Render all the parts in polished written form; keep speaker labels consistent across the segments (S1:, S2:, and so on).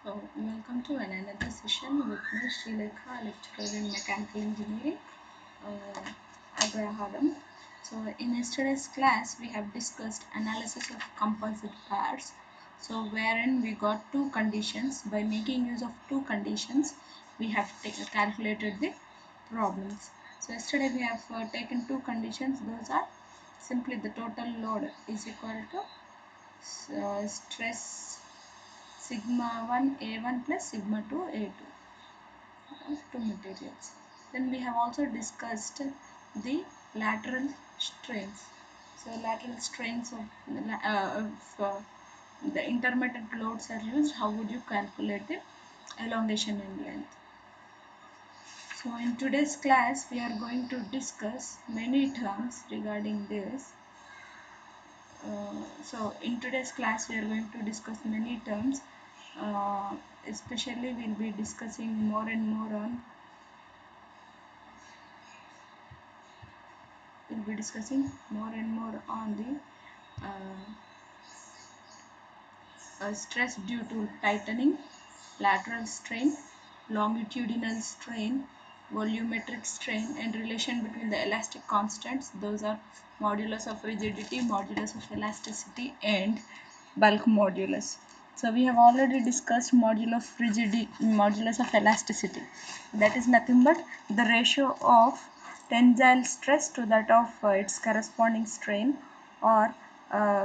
S1: So, welcome to another session with me, Srilekha, lecturer in mechanical engineering, uh, Agraharam. So, in yesterday's class, we have discussed analysis of composite pairs. So, wherein we got two conditions. By making use of two conditions, we have calculated the problems. So, yesterday we have taken two conditions. Those are simply the total load is equal to stress sigma 1 A1 plus sigma 2 A2 of two materials. Then we have also discussed the lateral strains. So lateral strains of the intermittent loads are used. How would you calculate the elongation in length? So in today's class we are going to discuss many terms regarding this. So in today's class we are going to discuss many terms, uh, especially we'll be discussing more and more on we'll be discussing more and more on the stress due to tightening, lateral strain, longitudinal strain, volumetric strain, and relation between the elastic constants. Those are modulus of rigidity, modulus of elasticity, and bulk modulus. So we have already discussed modulus of elasticity. That is nothing but the ratio of tensile stress to that of its corresponding strain, or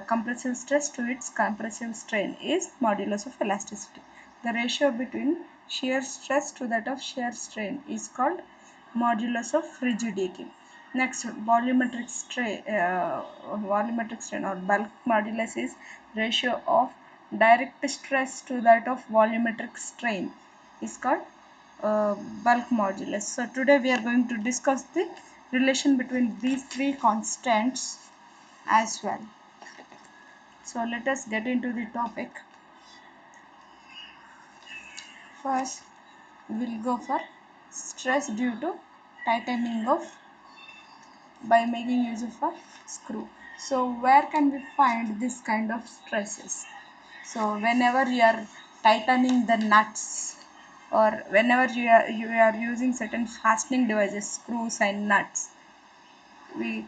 S1: compressive stress to its compressive strain is modulus of elasticity. The ratio between shear stress to that of shear strain is called modulus of rigidity. Next, volumetric strain or bulk modulus is ratio of direct stress to that of volumetric strain is called bulk modulus. So today we are going to discuss the relation between these three constants as well. So let us get into the topic. First, we'll go for stress due to tightening of by making use of a screw. So where can we find this kind of stresses? So whenever you are tightening the nuts, or whenever you are using certain fastening devices, screws and nuts, we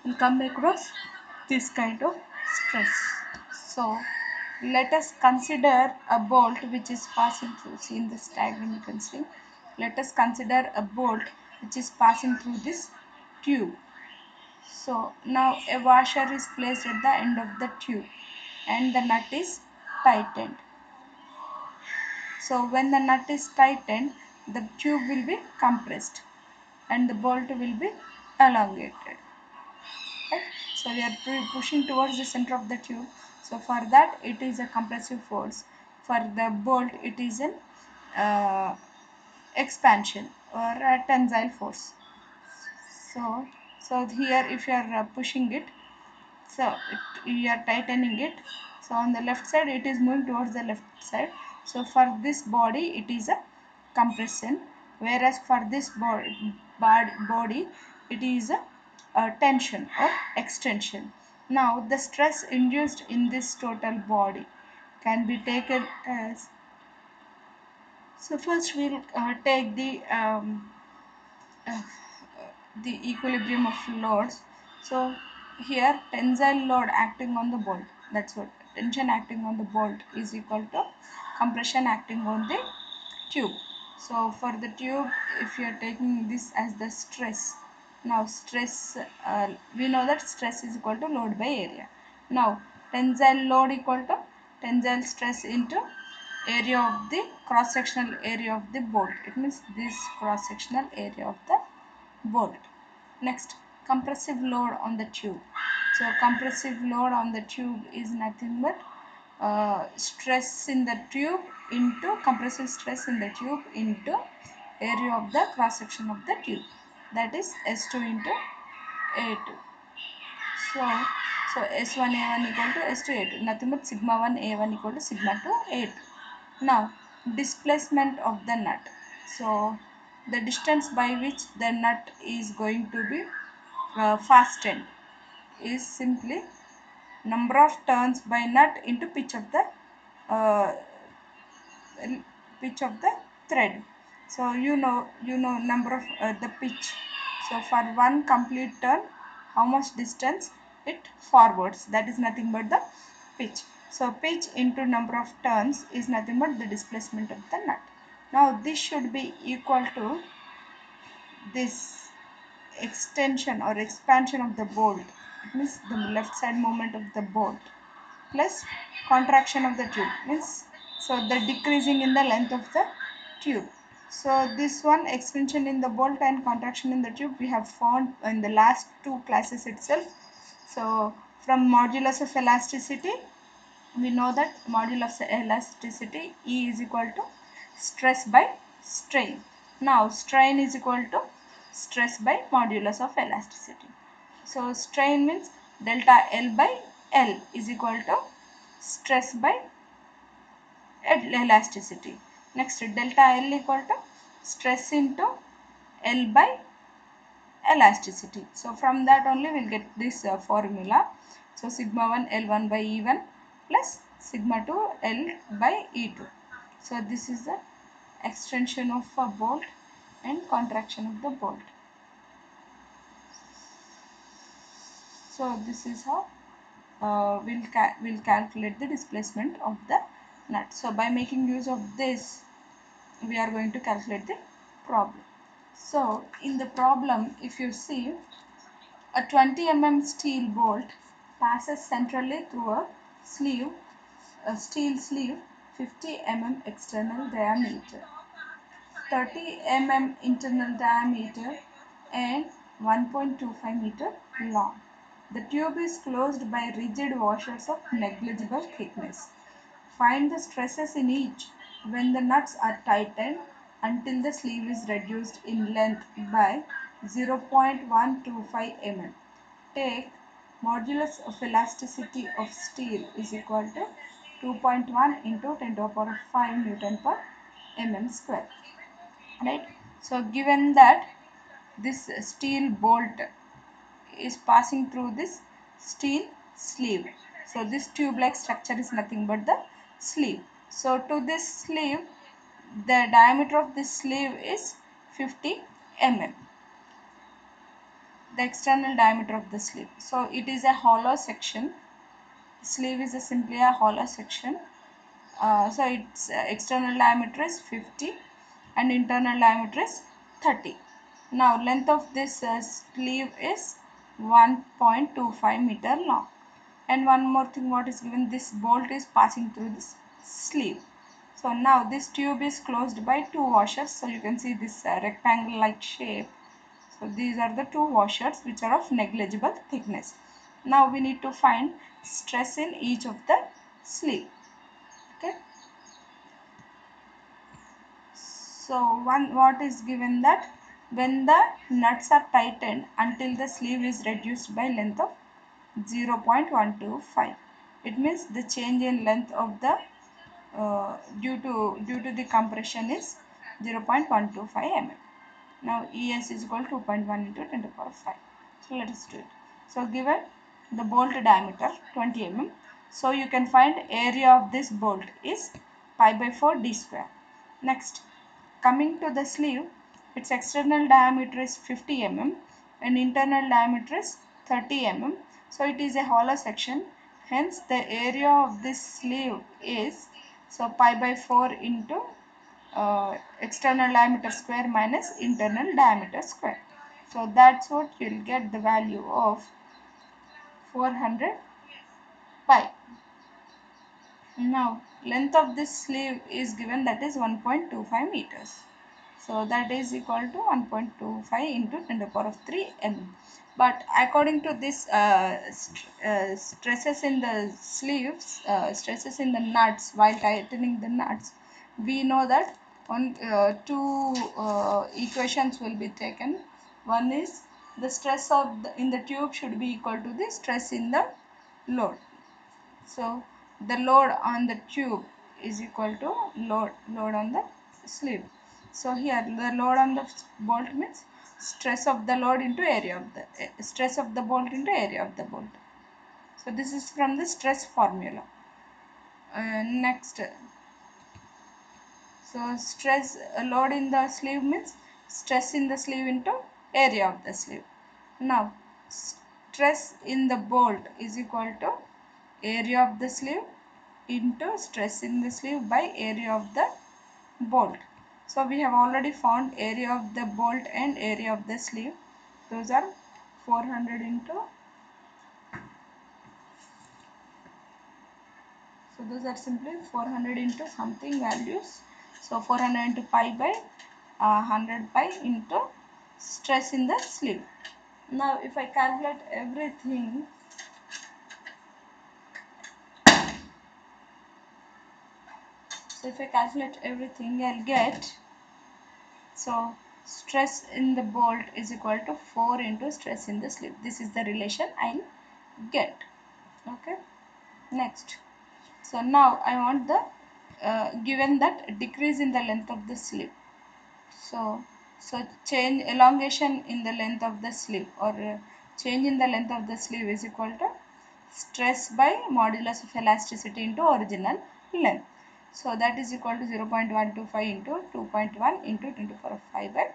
S1: will come across this kind of stress. So let us consider a bolt which is passing through. See, in this diagram you can see. Let us consider a bolt which is passing through this tube. So now a washer is placed at the end of the tube and the nut is tightened. So when the nut is tightened, the tube will be compressed and the bolt will be elongated. Right? So we are pushing towards the center of the tube. So for that it is a compressive force. For the bolt it is an uh, expansion or a tensile force. So here if you are pushing it, you are tightening it. So on the left side it is moving towards the left side. So for this body it is a compression, whereas for this body it is a tension or extension. Now the stress induced in this total body can be taken as, so first we'll take uh, the equilibrium of loads. So here tensile load acting on the bolt, that's what tension acting on the bolt is equal to compression acting on the tube. So for the tube, if you are taking this as the stress, now stress, we know that stress is equal to load by area. Now tensile load equal to tensile stress into area of the cross sectional area of the bolt. It means this cross sectional area of the bolt. Next, compressive load on the tube. So compressive load on the tube is nothing but stress in the tube into compressive stress in the tube into area of the cross section of the tube, that is S2 into A2. So S1 A1 equal to S2 A2, nothing but sigma 1 A1 equal to sigma 2 A2. Now displacement of the nut. So the distance by which the nut is going to be fastened is simply number of turns by nut into pitch of the uh, pitch of the thread. So you know number of the pitch. So for one complete turn, how much distance it forwards, that is nothing but the pitch. So pitch into number of turns is nothing but the displacement of the nut. Now this should be equal to this extension or expansion of the bolt. It means the left side movement of the bolt plus contraction of the tube, means so the decreasing in the length of the tube. So this one, expansion in the bolt and contraction in the tube, we have found in the last two classes itself. So from modulus of elasticity, we know that modulus of elasticity E is equal to stress by strain. Now strain is equal to stress by modulus of elasticity. So strain means delta L by L is equal to stress by elasticity. Next, delta L equal to stress into L by elasticity. So from that only we'll get this formula. So sigma 1 L1 by E1 plus sigma 2 L by E2. So this is the extension of a bolt and contraction of the bolt. So this is how we'll calculate the displacement of the nut. So by making use of this, we are going to calculate the problem. So in the problem, if you see, a 20 mm steel bolt passes centrally through a steel sleeve 50 mm external diameter, 30 mm internal diameter and 1.25 meter long. The tube is closed by rigid washers of negligible thickness. Find the stresses in each when the nuts are tightened until the sleeve is reduced in length by 0.125 mm. Take modulus of elasticity of steel is equal to 2.1 into 10 to the power 5 Newton per mm square. Right? So given that this steel bolt is passing through this steel sleeve, so this tube like structure is nothing but the sleeve. So to this sleeve, the diameter of this sleeve is 50 mm, the external diameter of the sleeve. So it is a hollow section. Sleeve is simply a hollow section. So its external diameter is 50 and internal diameter is 30. Now length of this sleeve is 1.25 meter long. And one more thing, what is given, this bolt is passing through this sleeve. So now this tube is closed by two washers. So you can see this rectangle like shape. So these are the two washers which are of negligible thickness. Now we need to find stress in each of the sleeve. Okay. So what is given, that when the nuts are tightened until the sleeve is reduced by length of 0.125, it means the change in length of the due to the compression is 0.125 mm. Now ES is equal to 2.1 into 10 to the power 5. So let us do it. So given the bolt diameter 20 mm, so you can find area of this bolt is pi by 4 d square. Next, coming to the sleeve, its external diameter is 50 mm and internal diameter is 30 mm. So it is a hollow section. Hence the area of this sleeve is, so pi by 4 into external diameter square minus internal diameter square. So that's what you'll get the value of 400 pi. Now length of this sleeve is given, that is 1.25 meters. So that is equal to 1.25 into 10 to the power of 3 mm. But according to this stresses in the sleeves, stresses in the nuts while tightening the nuts, we know that two equations will be taken. One is the stress of in the tube should be equal to the stress in the load. So the load on the tube is equal to load on the sleeve. So here the load on the bolt means stress of the load into area of the stress of the bolt into area of the bolt. So this is from the stress formula. Next, So stress load in the sleeve means stress in the sleeve into area of the sleeve. Now stress in the bolt is equal to area of the sleeve into stress in the sleeve by area of the bolt. So we have already found area of the bolt and area of the sleeve. Those are 400 into, so those are simply 400 into something values. So 400 into pi by 100 pi into stress in the sleeve. Now if I calculate everything, I'll get, so stress in the bolt is equal to 4 into stress in the sleeve. This is the relation I'll get. Okay, next. So now I want the given that decrease in the length of the sleeve. So change elongation in the length of the sleeve, or change in the length of the sleeve is equal to stress by modulus of elasticity into original length. So that is equal to 0.125 into 2.1 into 10 to the power of 5 by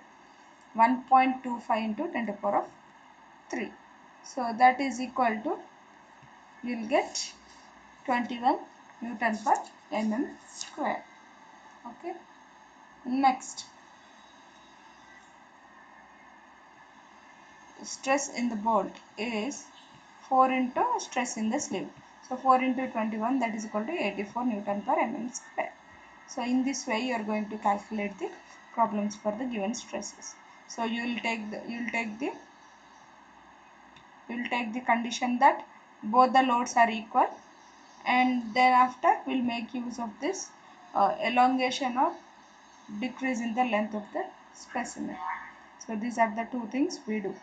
S1: 1.25 into 10 to the power of 3. So that is equal to, you will get 21 Newton per mm square. Okay. Next, stress in the bolt is 4 into stress in the sleeve. So 4 into 21, that is equal to 84 Newton per mm square. So in this way you are going to calculate the problems for the given stresses. So you will take the condition that both the loads are equal, and thereafter we'll make use of this elongation or decrease in the length of the specimen. So these are the two things we do.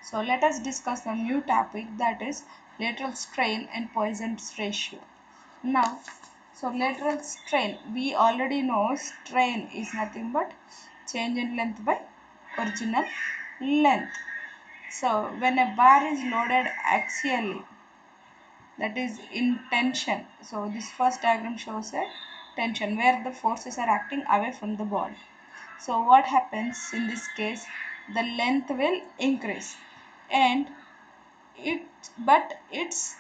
S1: So let us discuss the new topic, that is lateral strain and Poisson's ratio. Now, so lateral strain, we already know strain is nothing but change in length by original length. So when a bar is loaded axially, that is in tension. So this first diagram shows a tension where the forces are acting away from the ball. So what happens in this case? The length will increase, and its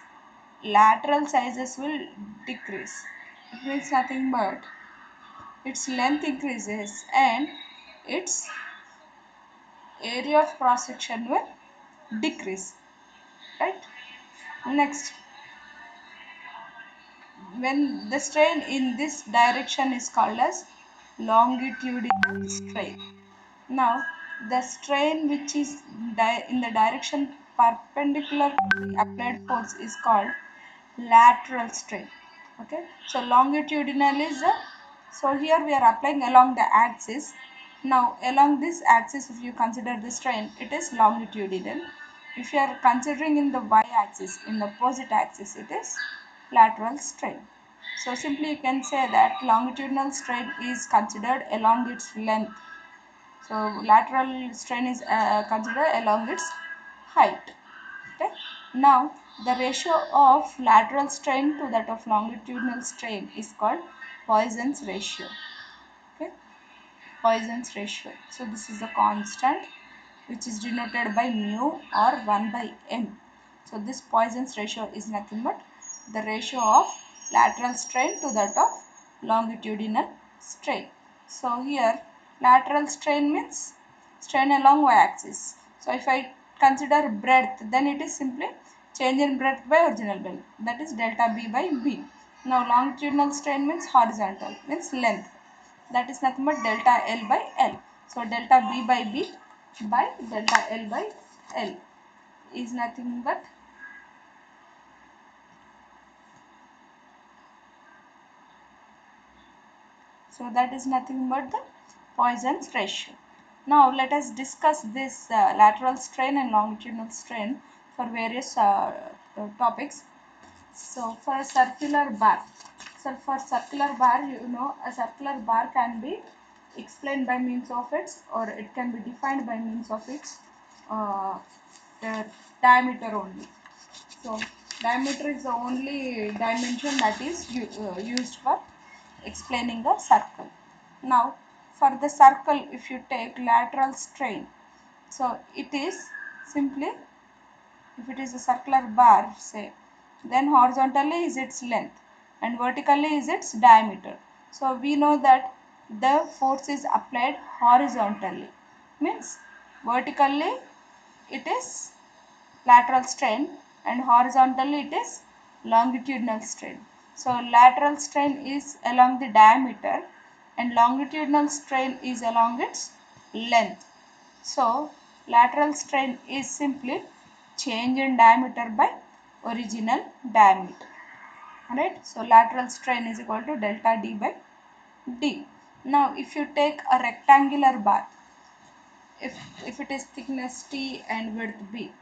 S1: lateral sizes will decrease. It means nothing but its length increases and its area of cross section will decrease, right? Next, when the strain in this direction is called as longitudinal strain. Now the strain which is in the direction perpendicular to the applied force is called lateral strain. Okay, so longitudinal is so here we are applying along the axis. Now along this axis, if you consider the strain, it is longitudinal. If you are considering in the y axis, in the opposite axis, it is lateral strain. So simply you can say that longitudinal strain is considered along its length. So lateral strain is considered along its height. Okay. Now the ratio of lateral strain to that of longitudinal strain is called Poisson's ratio. Okay, Poisson's ratio. So this is the constant which is denoted by mu or 1 by m. So this Poisson's ratio is nothing but the ratio of lateral strain to that of longitudinal strain. So here lateral strain means strain along y-axis. So if I consider breadth, then it is simply change in breadth by original length, that is delta b by b. Now longitudinal strain means horizontal, means length, that is nothing but delta L by L. So delta B by B by delta L by L is nothing but, so that is nothing but the Poisson's ratio. Now let us discuss this lateral strain and longitudinal strain for various topics. So for a circular bar, you know, a circular bar can be explained by means of its, or it can be defined by means of its uh, diameter only. So diameter is the only dimension that is used for explaining a circle. Now for the circle, if you take lateral strain, so it is simply, if it is a circular bar say, then horizontally is its length and vertically is its diameter. So we know that the force is applied horizontally, means vertically it is lateral strain and horizontally it is longitudinal strain. So lateral strain is along the diameter and longitudinal strain is along its length. So lateral strain is simply change in diameter by original diameter. Alright, so lateral strain is equal to delta D by D. Now if you take a rectangular bar, if it is thickness T and width B,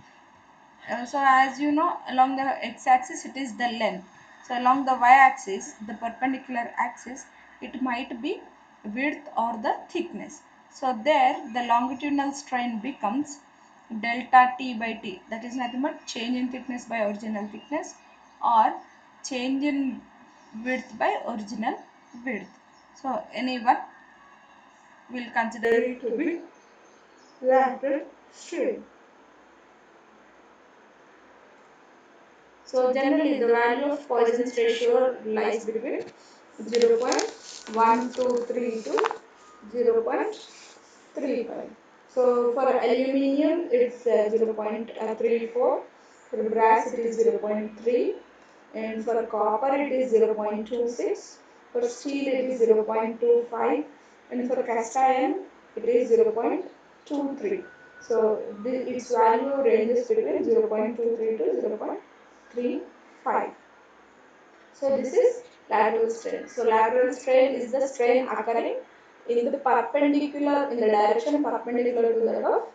S1: so as you know, along the x-axis it is the length. So along the y-axis, the perpendicular axis, it might be width or the thickness. So there the longitudinal strain becomes delta T by T. That is nothing but change in thickness by original thickness or change in width by original width. So anyone will consider it to be lateral strain. So generally the value of Poisson's ratio lies between 0.123 to 0.35. So for aluminium it's 0.34, for brass it is 0.3, and for copper it is 0.26, for steel it is 0.25, and for cast iron it is 0.23. So its value ranges between 0.23 to 0.35. So this is lateral strain. So lateral strain is the strain occurring in the perpendicular, in the direction perpendicular to that of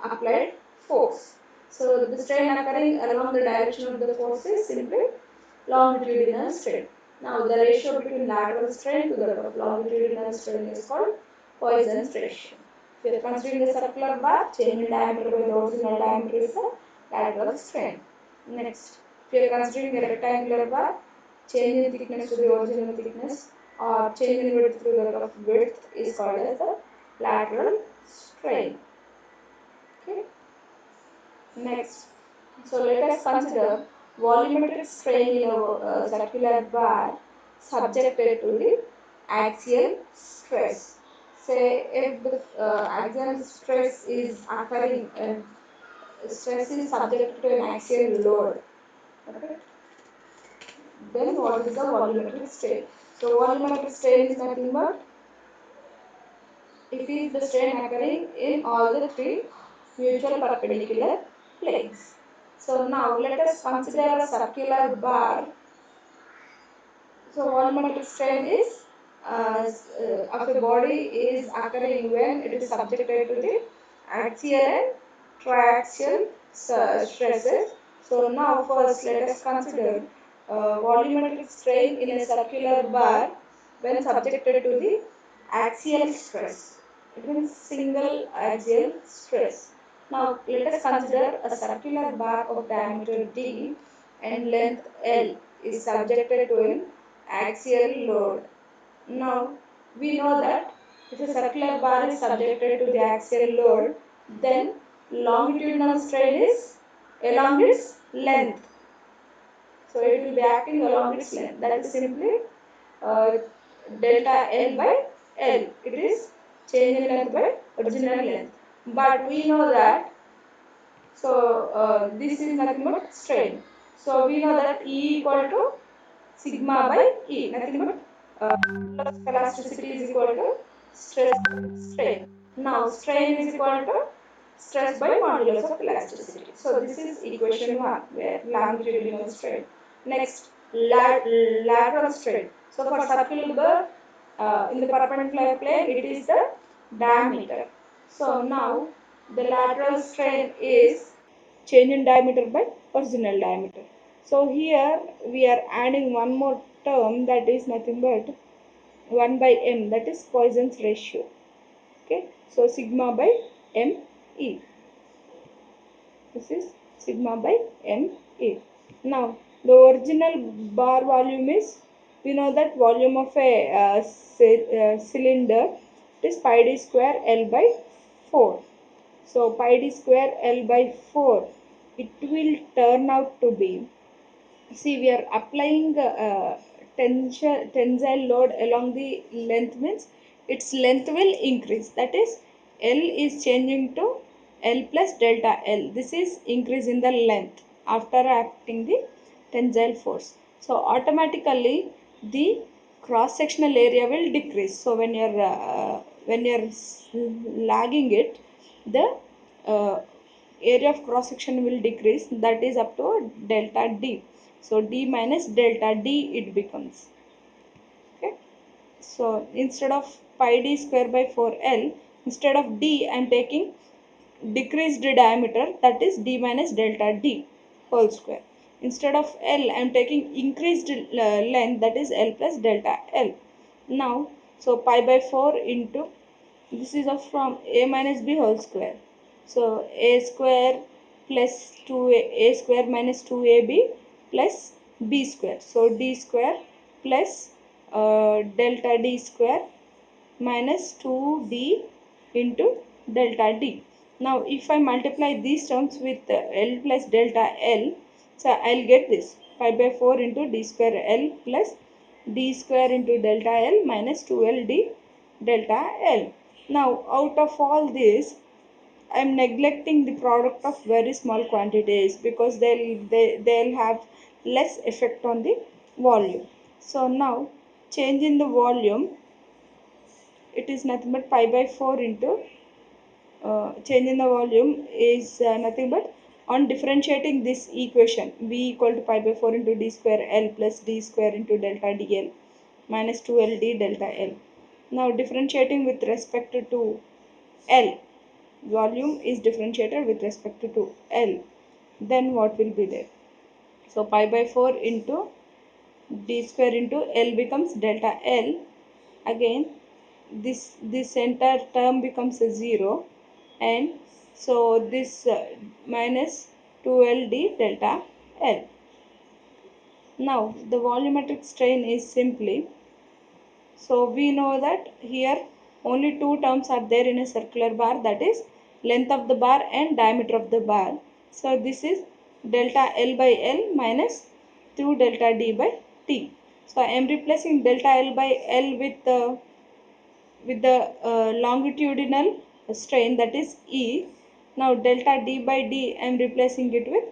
S1: applied force. So the strain occurring along the direction of the force is simply longitudinal strain. Now the ratio between lateral strain to that of longitudinal strain is called Poisson's ratio. If you are considering a circular bar, change in diameter by the original diameter is the lateral strain. Next, if you are considering a rectangular bar, change in thickness to the original thickness or change in width to that of width is called as the lateral strain. Okay. Next, so let us consider volumetric strain in a circular bar subjected to the axial stress. Say if the axial stress is occurring, stress is subject to an axial load. Okay. Then what is the volumetric strain? So volumetric strain is nothing but, it is the strain occurring in all the three mutual perpendicular planes. So now let us consider a circular bar. So volumetric strain is of a body is occurring when it is subjected to the axial and triaxial stresses. So now first let us consider volumetric strain in a circular bar when subjected to the axial stress. It means single axial stress. Now let us consider a circular bar of diameter D and length L is subjected to an axial load. Now we know that if a circular bar is subjected to the axial load, then longitudinal strain is along its length. So it will be acting along its length. That is simply uh, delta L by L. It is change in length by original length. But we know that, so this is nothing but strain. So we know that E equal to sigma by E, nothing but elasticity is equal to stress by strain. Now strain is equal to stress by modulus of elasticity. So this is equation 1, where longitudinal strain. Next, lateral strain. So for circular bar, in the perpendicular plane it is the diameter. So now the lateral strain is change in diameter by original diameter. So here we are adding one more term, that is nothing but 1 by m, that is Poisson's ratio. Okay, so sigma by m e. This is sigma by m e. Now the original bar volume is We know that volume of a cylinder is pi d square L by 4. So pi d square L by 4, it will turn out to be, see, we are applying tensile load along the length, means its length will increase, that is L is changing to L plus delta L. This is increase in the length after acting the tensile force. So automatically the cross sectional area will decrease. So when you're lagging it, the uh, area of cross section will decrease, that is up to delta D. So D minus delta D it becomes. Okay, so instead of pi d square by 4L, instead of D I am taking decreased diameter, that is D minus delta D whole square. Instead of L I am taking increased length, that is L plus delta L. Now, so pi by 4 into, this is of from a minus b whole square. So a square plus 2a square minus 2ab plus b square. So d square plus delta d square minus 2d into delta d. Now if I multiply these terms with L plus delta L, so I'll get this pi by 4 into d square L plus d square into delta L minus 2LD delta L. Now out of all this, I am neglecting the product of very small quantities because they'll have less effect on the volume. So now change in the volume, it is nothing but pi by 4 into change in the volume is nothing but, on differentiating this equation, v equal to pi by 4 into d square L plus d square into delta dl minus 2LD delta L. Now differentiating with respect to L, volume is differentiated with respect to L, then what will be there? So pi by 4 into d square into L becomes delta L. Again this entire term becomes a 0, and so this minus 2LD delta L. Now the volumetric strain is simply, so we know that here only two terms are there in a circular bar, that is length of the bar and diameter of the bar. So this is delta L by L minus 2 delta D by T. So I am replacing delta L by L with the longitudinal strain, that is E. Now delta D by D I am replacing it with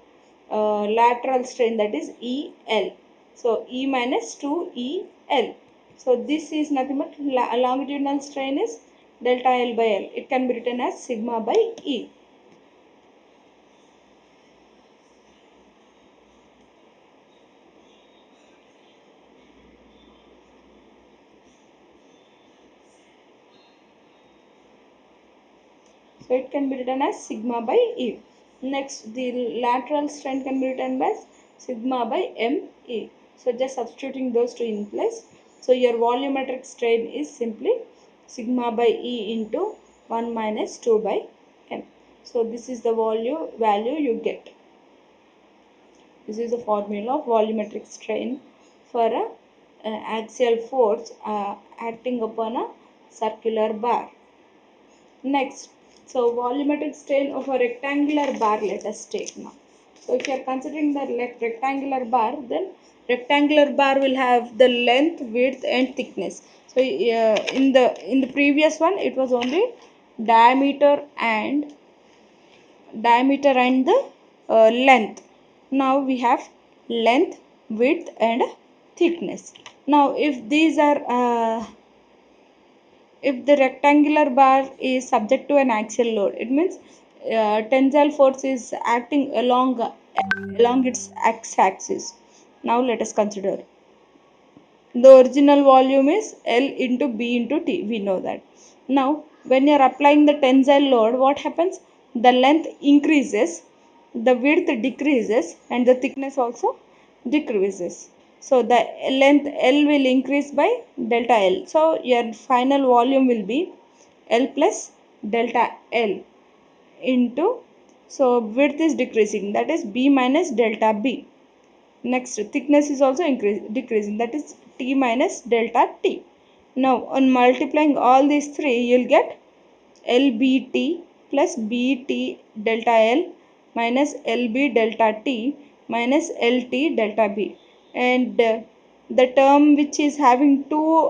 S1: lateral strain, that is EL. So E minus 2EL. So this is nothing but longitudinal strain is delta L by L. It can be written as sigma by E. So it can be written as sigma by E. Next, the lateral strain can be written as sigma by ME. So just substituting those two in place. So your volumetric strain is simply sigma by E into 1 minus 2 by M. So this is the value you get. This is the formula of volumetric strain for a axial force acting upon a circular bar. Next, so volumetric strain of a rectangular bar, let us take now. So if you are considering the rectangular bar, then rectangular bar will have the length, width and thickness. So in the previous one it was only diameter and the length. Now we have length, width and thickness. Now if the rectangular bar is subject to an axial load, it means tensile force is acting along its x-axis. Now let us consider the original volume is L into B into T, we know that. Now when you are applying the tensile load, what happens? The length increases, the width decreases and the thickness also decreases. So the length L will increase by delta L. So your final volume will be L plus delta L into, so width is decreasing, that is B minus delta B. Next, thickness is also decreasing, that is T minus delta T. Now on multiplying all these three, you will get LBT plus BT delta L minus LB delta T minus LT delta B. And the term which is having two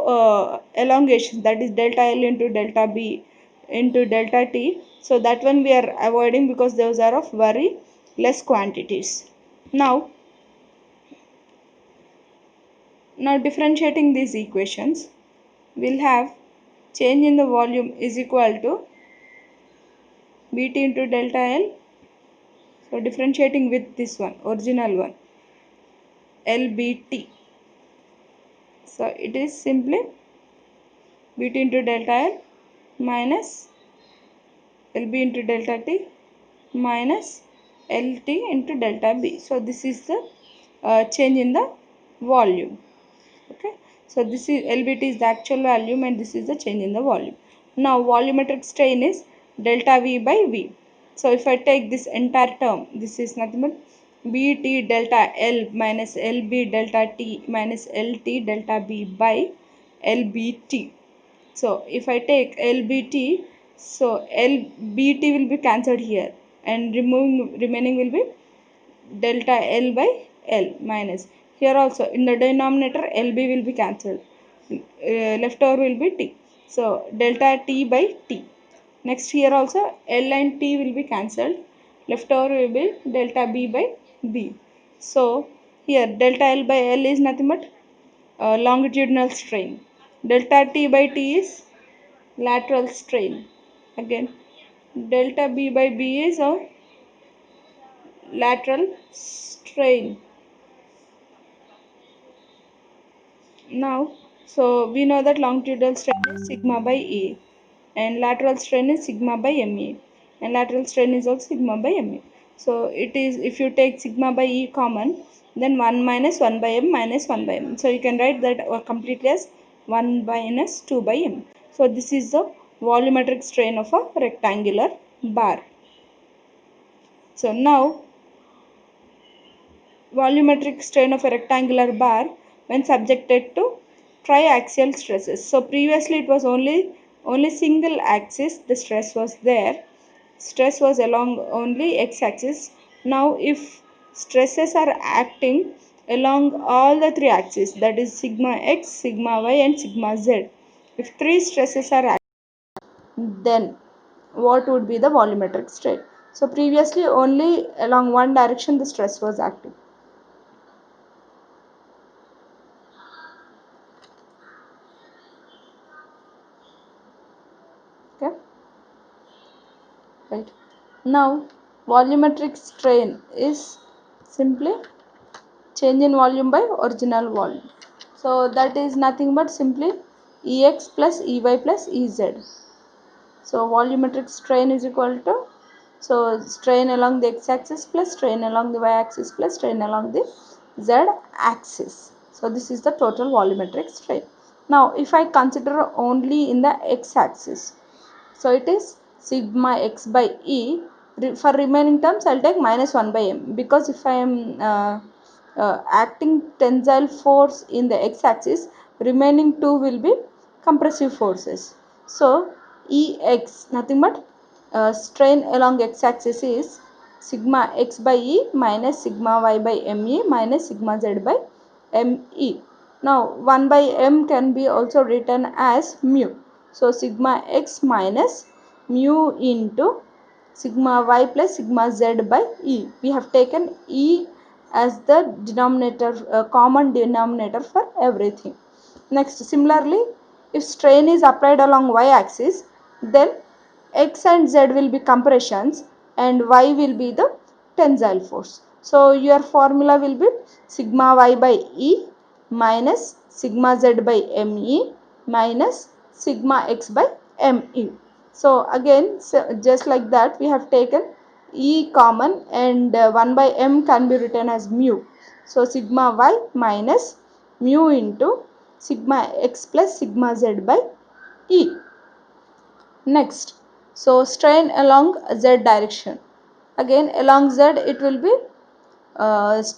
S1: elongations, that is delta L into delta B into delta T, so that one we are avoiding because those are of very less quantities. Now differentiating these equations, we'll have change in the volume is equal to Bt into delta L. So differentiating with this one, original one, LBT. So it is simply Bt into delta L minus LB into delta T minus LT into delta B. So this is the change in the volume. Okay, so this is LBT is the actual volume and this is the change in the volume. Now volumetric strain is delta V by V. So if I take this entire term, this is nothing but BT delta L minus LB delta T minus LT delta B by LBT. So if I take LBT, so LBT will be cancelled here and remaining will be delta L by L minus, here also in the denominator LB will be cancelled, left over will be T, so delta T by T. Next here also L and T will be cancelled, left over will be delta B by B. So here delta L by L is nothing but longitudinal strain, delta T by T is lateral strain, again delta B by B is a lateral strain. Now, so we know that longitudinal strain is sigma by A and lateral strain is sigma by MA and lateral strain is also sigma by MA. So it is, if you take sigma by E common, then 1 minus 1 by M minus 1 by M. So you can write that completely as 1 minus 2 by M. So this is the volumetric strain of a rectangular bar. So now volumetric strain of a rectangular bar when subjected to triaxial stresses. So previously it was only single axis the stress was there. Stress was along only x axis. Now if stresses are acting along all the three axes, that is sigma x, sigma y and sigma z. If three stresses are acting, then what would be the volumetric strain? So previously only along one direction the stress was acting. Okay, right. Now volumetric strain is simply change in volume by original volume. So that is nothing but simply Ex plus Ey plus Ez. So volumetric strain is equal to, so strain along the x-axis plus strain along the y-axis plus strain along the z-axis. So this is the total volumetric strain. Now if I consider only in the x-axis, so it is sigma x by E. For remaining terms I will take minus 1 by M, because if I am acting tensile force in the x-axis, remaining two will be compressive forces. So Ex nothing but strain along x-axis is sigma x by E minus sigma y by Me minus sigma z by Me. Now 1 by M can be also written as mu. So sigma x minus mu into sigma y plus sigma z by E. We have taken E as the denominator, common denominator for everything. Next, similarly, if strain is applied along y axis, then x and z will be compressions and y will be the tensile force. So your formula will be sigma y by E minus sigma z by Me minus sigma x by Me. So again, just like that, we have taken E common and 1 by M can be written as mu. So sigma y minus mu into sigma x plus sigma z by E. Next, so strain along z direction. Again along z it will be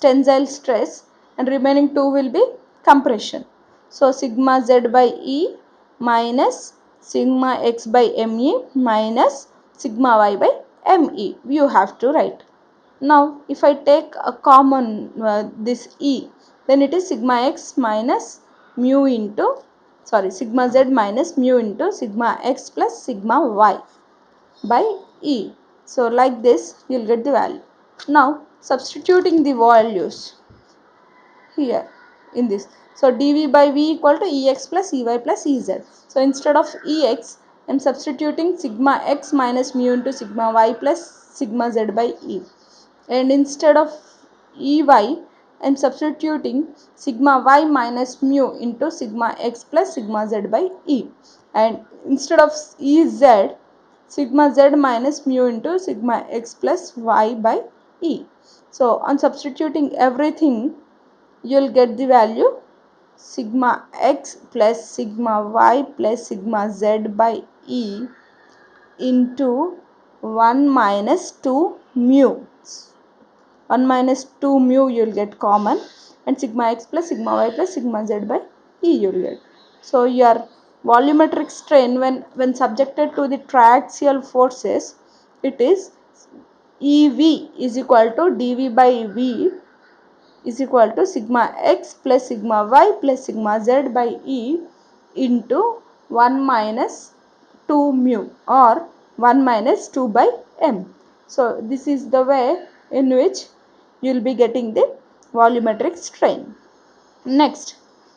S1: tensile stress, and remaining 2 will be compression. So sigma z by E minus sigma x by me minus sigma y by me, you have to write. Now if I take a common this E, then it is sigma x minus mu into, sorry, sigma z minus mu into sigma x plus sigma y by E. So like this you will get the value. Now substituting the values here in this. So dv by v equal to ex plus ey plus ez. So instead of ex, I am substituting sigma x minus mu into sigma y plus sigma z by e. And instead of ey, I am substituting sigma y minus mu into sigma x plus sigma z by e. And instead of ez, sigma z minus mu into sigma x plus y by e. So on substituting everything, you will get the value sigma x plus sigma y plus sigma z by e into 1 minus 2 mu. 1 minus 2 mu you will get common, and sigma x plus sigma y plus sigma z by e you will get. So your volumetric strain when subjected to the triaxial forces, it is EV is equal to dV by V is equal to sigma x plus sigma y plus sigma z by e into 1 minus 2 mu or 1 minus 2 by m. So this is the way in which you will be getting the volumetric strain. Next,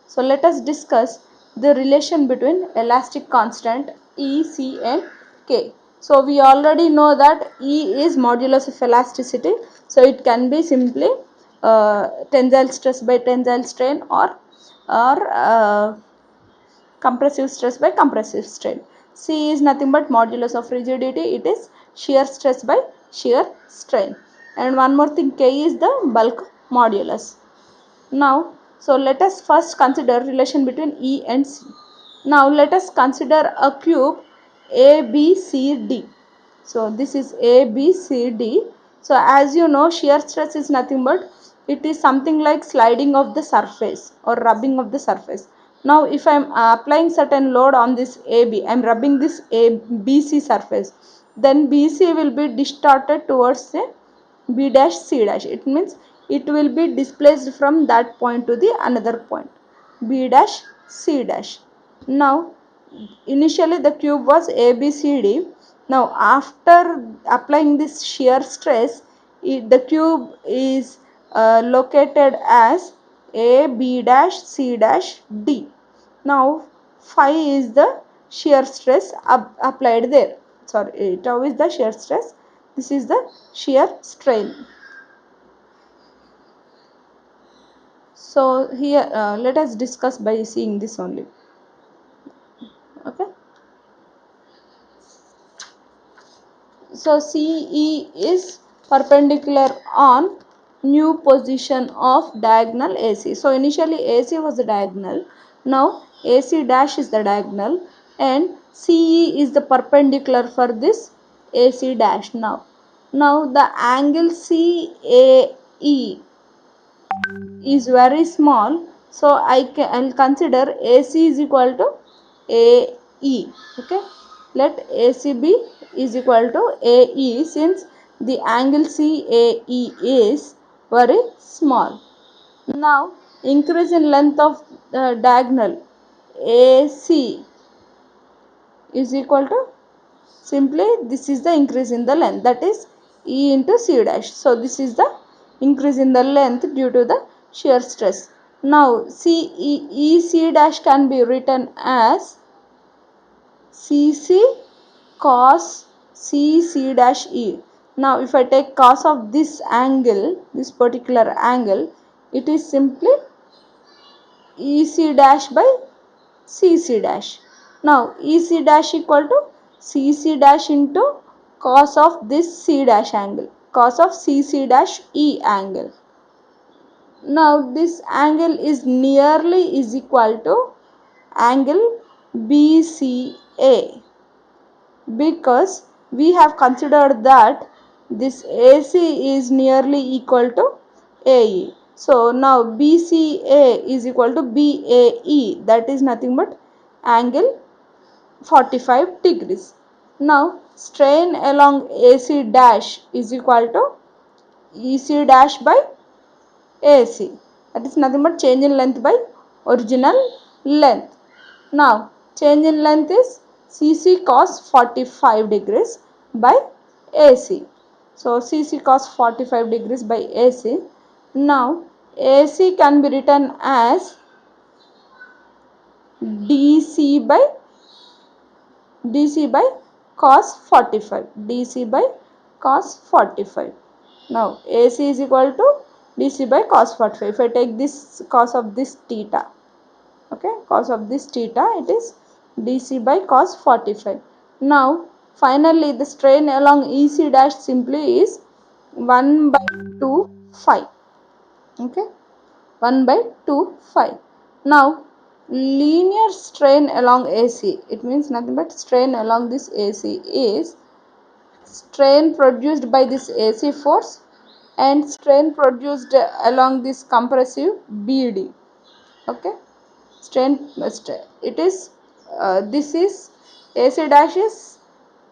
S1: so let us discuss the relation between elastic constant E, C and K. So we already know that E is modulus of elasticity. So it can be simply tensile stress by tensile strain or compressive stress by compressive strain. C is nothing but modulus of rigidity. It is shear stress by shear strain. And one more thing, K is the bulk modulus. Now, so let us first consider relation between E and C. Now let us consider a cube ABCD. So this is ABCD. So as you know, shear stress is nothing but it is something like sliding of the surface or rubbing of the surface. Now if I am applying certain load on this AB, I am rubbing this BC surface, then BC will be distorted towards the B dash C dash. It means it will be displaced from that point to the another point, B dash C dash. Now initially the cube was ABCD. Now after applying this shear stress, the cube is located as A, B dash, C dash, D. Now phi is the shear stress applied there. Sorry, tau is the shear stress. This is the shear strain. So here let us discuss by seeing this only. Okay. So CE is perpendicular on new position of diagonal AC. So initially AC was the diagonal. Now AC dash is the diagonal and CE is the perpendicular for this AC dash. Now the angle CAE is very small, so I'll consider AC is equal to AE. Okay, let AC be is equal to AE since the angle CAE is very small. Now increase in length of diagonal AC is equal to, simply this is the increase in the length, that is E into C dash. So this is the increase in the length due to the shear stress. Now EC dash can be written as CC cos CC dash E. Now if I take cos of this angle, this particular angle, it is simply EC dash by CC dash. Now EC dash equal to CC dash into cos of this C dash angle, cos of CC dash E angle. Now this angle is nearly is equal to angle BCA, because we have considered that this AC is nearly equal to AE. So now BCA is equal to BAE, that is nothing but angle 45 degrees. Now strain along AC dash is equal to EC dash by AC, that is nothing but change in length by original length. Now change in length is CC cos 45 degrees by AC. So CC cos 45 degrees by AC. Now AC can be written as DC by cos 45, DC by cos 45. Now AC is equal to DC by cos 45. If I take this cos of this theta, okay, cos of this theta, it is DC by cos 45. Now finally the strain along EC dash simply is 1 by 2 phi, okay, 1 by 2 phi. Now linear strain along AC, it means nothing but strain along this AC is strain produced by this AC force and strain produced along this compressive BD, okay. Strain, it is this is AC dash is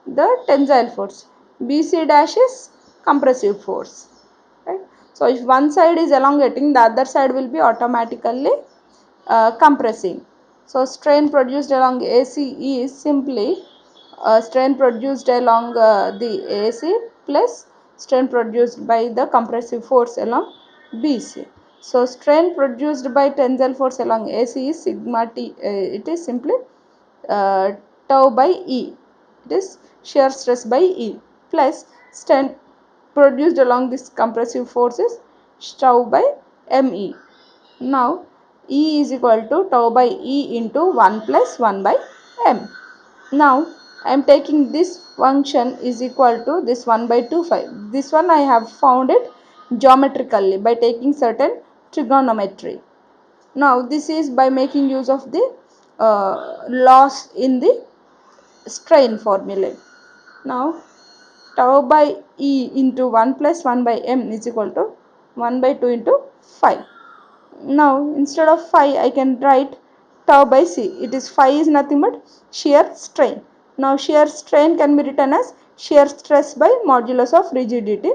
S1: the tensile force, BC dash is compressive force, right. So if one side is elongating, the other side will be automatically compressing. So strain produced along AC is simply strain produced along the AC plus strain produced by the compressive force along BC. So strain produced by tensile force along AC is sigma T, it is simply uh, tau by E, it is shear stress by E, plus strain produced along this compressive force is tau by ME. Now E is equal to tau by E into 1 plus 1 by M. Now I am taking this function is equal to this 1 by 2 phi. This one I have found it geometrically by taking certain trigonometry. Now this is by making use of the loss in the strain formula. Now tau by E into 1 plus 1 by M is equal to 1 by 2 into phi. Now instead of phi I can write tau by C. It is phi is nothing but shear strain. Now shear strain can be written as shear stress by modulus of rigidity,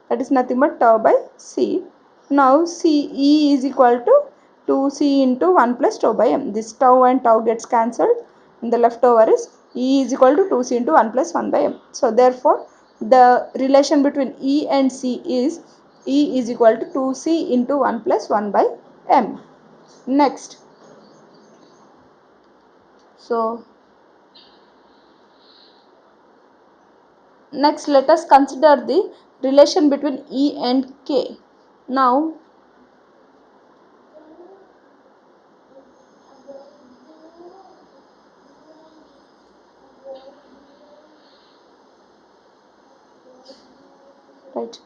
S1: that is nothing but tau by C. Now CE is equal to 2C into 1 plus tau by M. This tau and tau gets cancelled and the leftover is E is equal to 2C into 1 plus 1 by M. So therefore the relation between E and C is E is equal to 2C into 1 plus 1 by M. Next, so next let us consider the relation between E and K. Now right,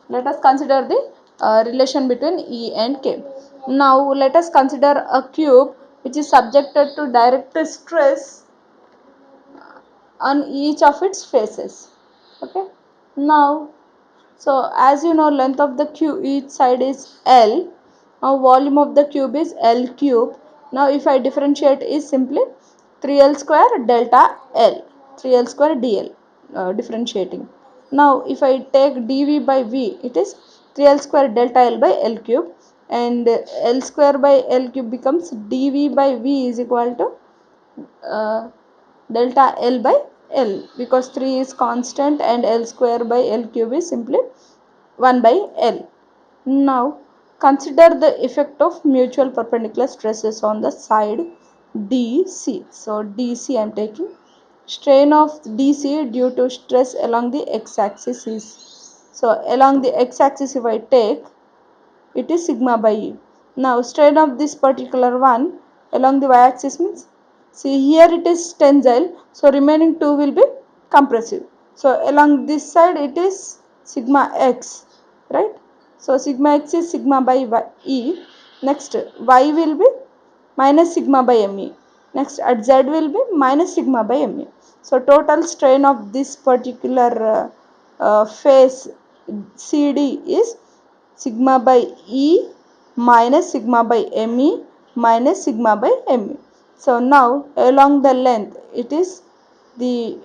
S1: let us consider the relation between E and K. Now let us consider a cube which is subjected to direct stress on each of its faces, okay. Now so as you know, length of the cube each side is L. Now volume of the cube is L cube. Now if I differentiate is simply 3L square delta L, 3L square dl, differentiating. Now if I take dV by V, it is 3L square delta L by L cube, and L square by L cube becomes dV by V is equal to uh, delta L by L, because 3 is constant and L square by L cube is simply 1 by L. Now consider the effect of mutual perpendicular stresses on the side DC. So DC I am taking strain of DC due to stress along the x-axis is, so along the x-axis if I take, it is sigma by E. Now strain of this particular one along the y-axis means, see here it is tensile, so remaining two will be compressive. So along this side it is sigma x, right? So sigma x is sigma by E. Next y will be minus sigma by ME. Next at Z will be minus sigma by ME. So total strain of this particular face CD is sigma by E minus sigma by me minus sigma by me. So now along the length, it is the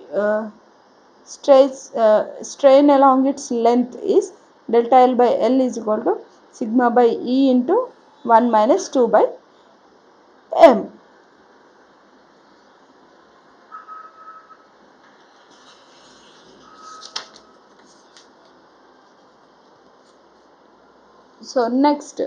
S1: strain along its length is delta L by L is equal to sigma by E into 1 minus 2 by m. So next,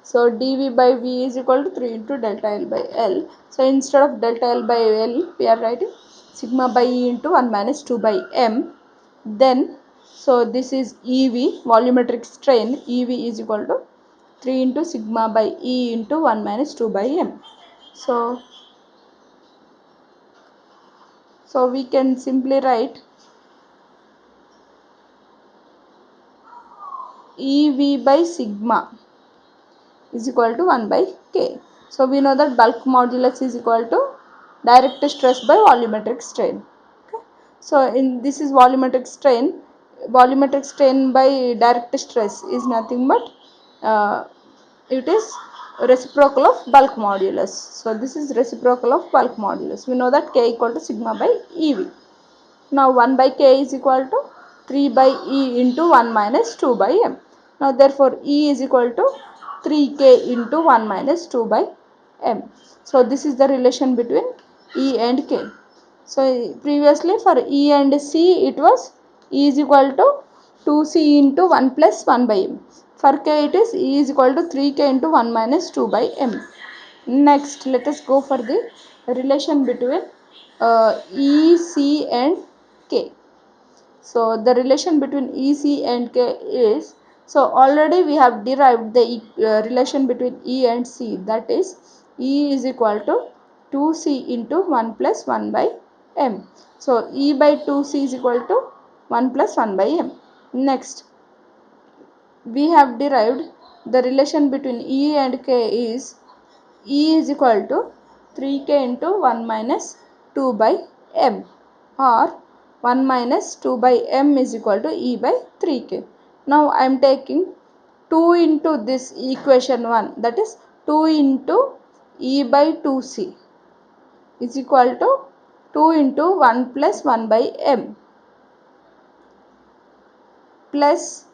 S1: so dV by V is equal to 3 into delta L by L. So instead of delta L by L, we are writing sigma by E into 1 minus 2 by m. Then, so this is EV, volumetric strain, EV is equal to 3 into sigma by E into 1 minus 2 by m. So we can simply write EV by sigma is equal to 1 by K. So we know that bulk modulus is equal to direct stress by volumetric strain. Okay. So in this is volumetric strain. Volumetric strain by direct stress is nothing but it is reciprocal of bulk modulus. So this is reciprocal of bulk modulus. We know that K equal to sigma by EV. Now 1 by K is equal to 3 by E into 1 minus 2 by M. Now therefore E is equal to 3K into 1 minus 2 by M. So this is the relation between E and K. So previously for E and C it was E is equal to 2C into 1 plus 1 by M. For K it is E is equal to 3K into 1 minus 2 by M. Next, let us go for the relation between E, C and K. So the relation between E, C and K is, so already we have derived the relation between E and C, that is E is equal to 2C into 1 plus 1 by M. So E by 2C is equal to 1 plus 1 by M. Next, we have derived the relation between E and K is E is equal to 3K into 1 minus 2 by M, or 1 minus 2 by M is equal to E by 3K. Now I am taking 2 into this equation 1, that is 2 into E by 2C is equal to 2 into 1 plus 1 by M plus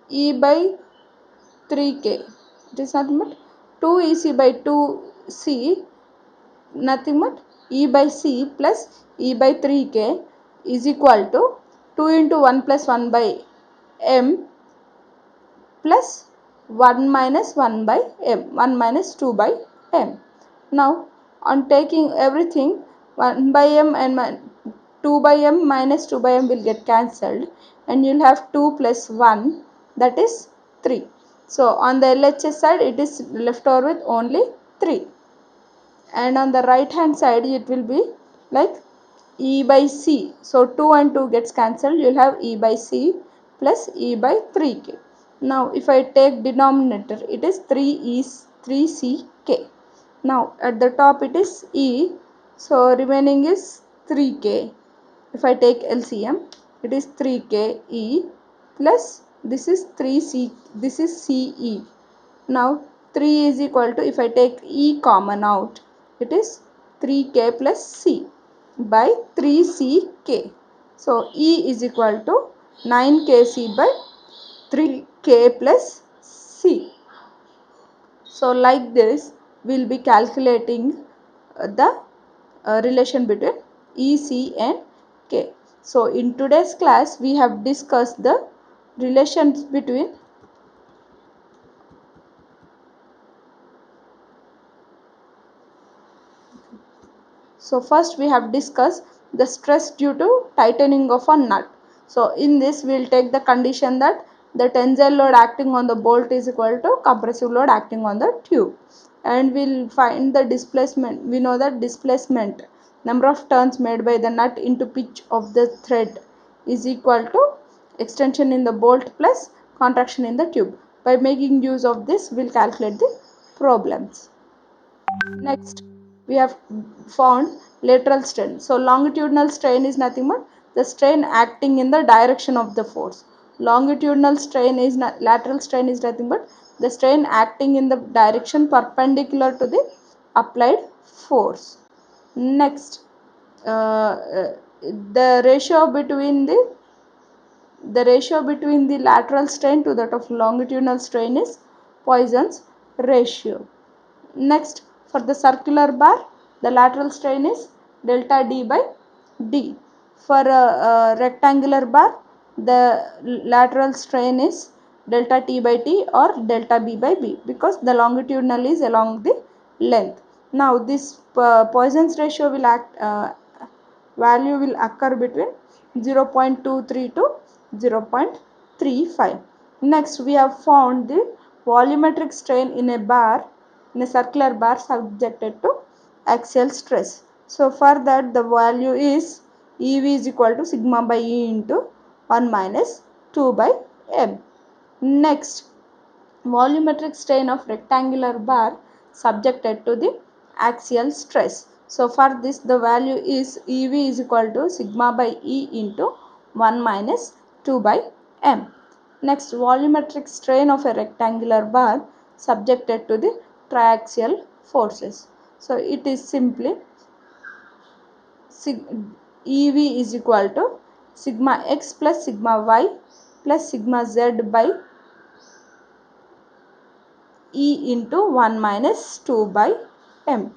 S1: E by 3K. It is nothing but 2 EC by 2C, nothing but E by C plus E by 3K is equal to 2 into 1 plus 1 by M plus 1 minus 1 by M, 1 minus 2 by M. Now on taking everything, 1 by M and 2 by M minus 2 by M will get cancelled, and you will have 2 plus 1, that is 3. So on the LHS side it is left over with only 3, and on the right hand side it will be like E by C. So 2 and 2 gets cancelled, you will have E by C plus E by 3K. Now if I take denominator, it is 3CK. Now at the top it is E, so remaining is 3K. If I take LCM, it is 3K E plus this is 3C, this is CE. Now 3 is equal to, if I take E common out, it is 3K plus C by 3CK. So E is equal to 9KC by 3K plus C. So like this we will be calculating the relation between E, C and K. So in today's class we have discussed the relations between So first we have discussed the stress due to tightening of a nut. So in this we will take the condition that the tensile load acting on the bolt is equal to compressive load acting on the tube, and we will find the displacement. We know that displacement, number of turns made by the nut into pitch of the thread, is equal to extension in the bolt plus contraction in the tube. By making use of this we will calculate the problems. Next, we have found lateral strain. So longitudinal strain is nothing but the strain acting in the direction of the force. Longitudinal strain is lateral strain is nothing but the strain acting in the direction perpendicular to the applied force. Next, the ratio between the lateral strain to that of longitudinal strain is Poisson's ratio. Next, for the circular bar, the lateral strain is delta D by D. For a rectangular bar, the lateral strain is delta T by T or delta B by B, because the longitudinal is along the length. Now this Poisson's ratio will value will occur between 0.23 to 0.35. Next, we have found the volumetric strain in a circular bar subjected to axial stress. So for that, the value is EV is equal to sigma by E into 1 minus 2 by M. Next, volumetric strain of rectangular bar subjected to the axial stress. So for this, the value is EV is equal to sigma by E into 1 minus 2 by M. Next, volumetric strain of a rectangular bar subjected to the triaxial forces. So it is simply EV is equal to sigma x plus sigma y plus sigma z by E into 1 minus 2 by M.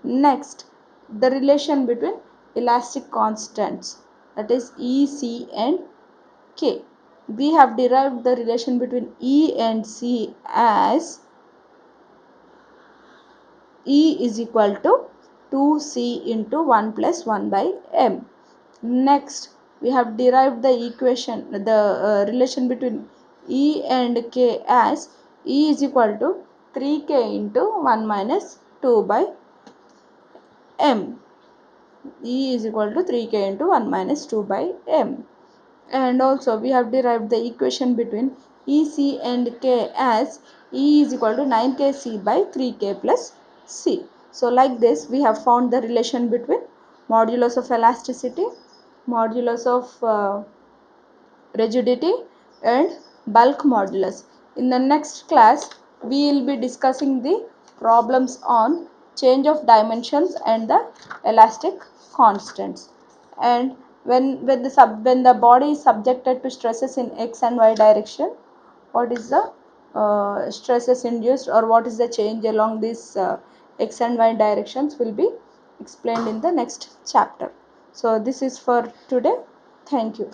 S1: Next, the relation between elastic constants, that is E, C and K. We have derived the relation between E and C as E is equal to 2C into 1 plus 1 by M. Next, we have derived the relation between E and K as E is equal to 3K into 1 minus 2 by M. E is equal to 3K into 1 minus 2 by M. And also we have derived the equation between EC and K as E is equal to 9KC by 3K plus C. So like this, we have found the relation between modulus of elasticity, modulus of rigidity and bulk modulus. In the next class, we will be discussing the problems on change of dimensions and the elastic constants. And when the body is subjected to stresses in x and y direction, what is the stresses induced or what is the change along these x and y directions will be explained in the next chapter. So this is for today. Thank you.